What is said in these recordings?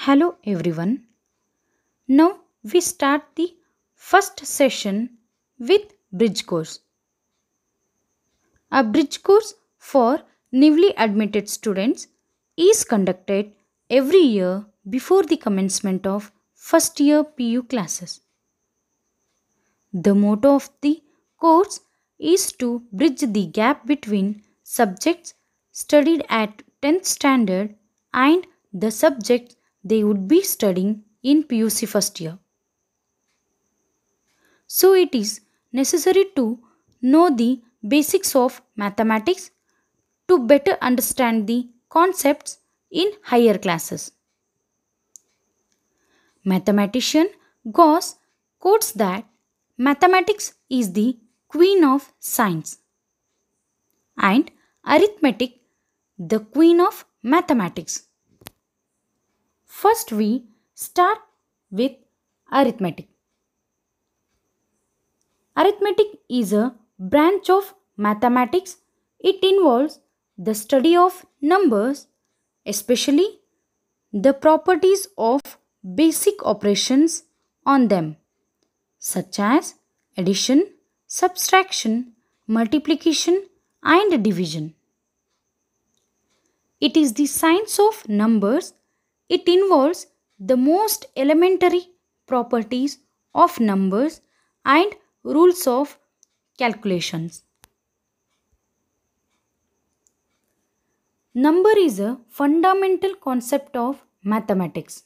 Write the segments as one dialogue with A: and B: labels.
A: Hello everyone. Now we start the first session with bridge course. A bridge course for newly admitted students is conducted every year before the commencement of first year PU classes. The motto of the course is to bridge the gap between subjects studied at 10th standard and the subjects they would be studying in PUC first year. So it is necessary to know the basics of mathematics to better understand the concepts in higher classes. Mathematician Gauss quotes that mathematics is the queen of science and arithmetic the queen of mathematics. First we start with arithmetic. Arithmetic is a branch of mathematics. It involves the study of numbers, especially the properties of basic operations on them, such as addition, subtraction, multiplication, and division. It is the science of numbers. It involves the most elementary properties of numbers and rules of calculations. Number is a fundamental concept of mathematics.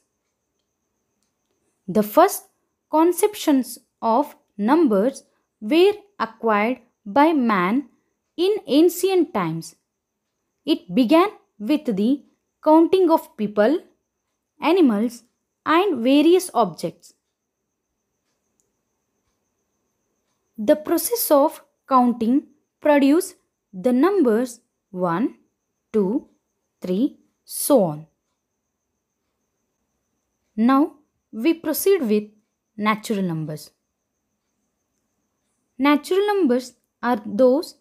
A: The first conceptions of numbers were acquired by man in ancient times. It began with the counting of people, animals, and various objects. The process of counting produced the numbers 1, 2, 3, so on. Now we proceed with natural numbers. Natural numbers are those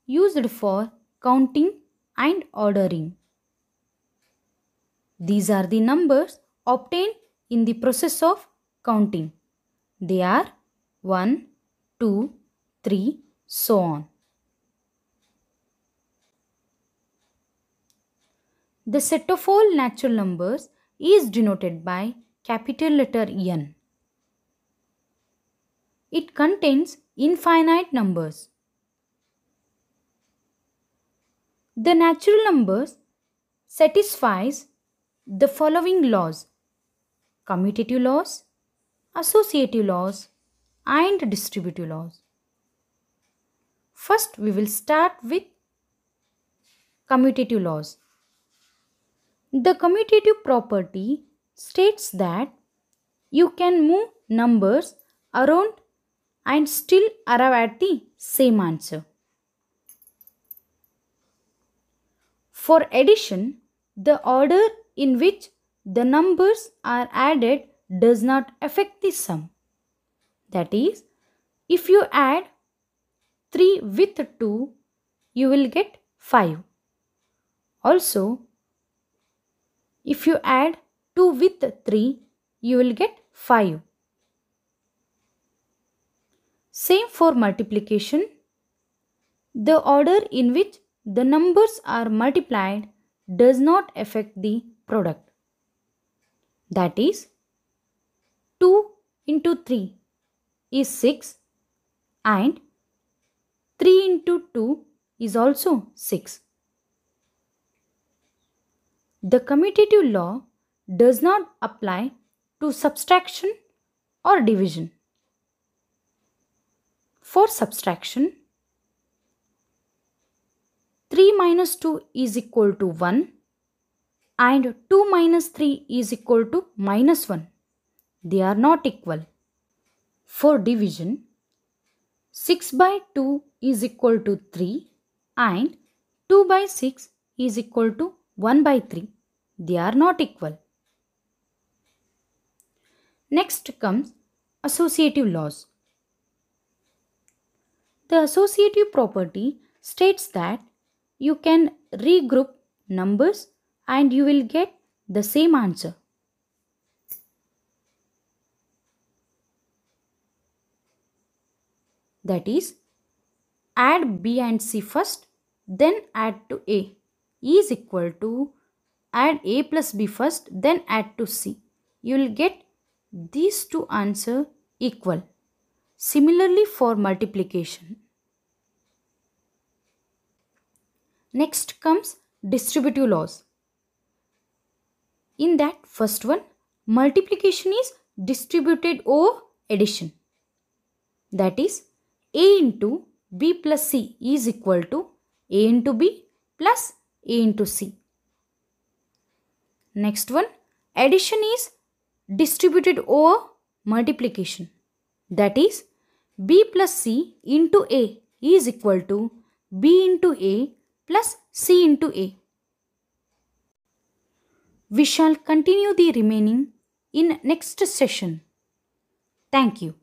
A: used for counting and ordering. These are the numbers obtained in the process of counting. They are 1, 2, 3, so on. The set of all natural numbers is denoted by capital letter N. It contains infinite numbers. The natural numbers satisfies the following laws: commutative laws, associative laws, and distributive laws. First, we will start with commutative laws. The commutative property states that you can move numbers around and still arrive at the same answer. For addition, the order in which the numbers are added does not affect the sum. That is, if you add 3 with 2, you will get 5. Also, if you add 2 with 3, you will get 5. Same for multiplication. The order in which the numbers are multiplied does not affect the product. That is, 2 into 3 is 6 and 3 into 2 is also 6. The commutative law does not apply to subtraction or division. For subtraction, 3 minus 2 is equal to 1 and 2 minus 3 is equal to minus 1. They are not equal. For division, 6 by 2 is equal to 3 and 2 by 6 is equal to 1 by 3. They are not equal. Next comes associative laws. The associative property states that you can regroup numbers and you will get the same answer. that is add B and C first, then add to A, is equal to add A plus B first, then add to C. You will get these two answers equal. Similarly for multiplication. Next comes distributive laws. In that first one, multiplication is distributed over addition. That is A into B plus C is equal to A into B plus A into C. Next one, addition is distributed over multiplication. That is B plus C into A is equal to B into A plus C into A. We shall continue the remaining in next session. Thank you.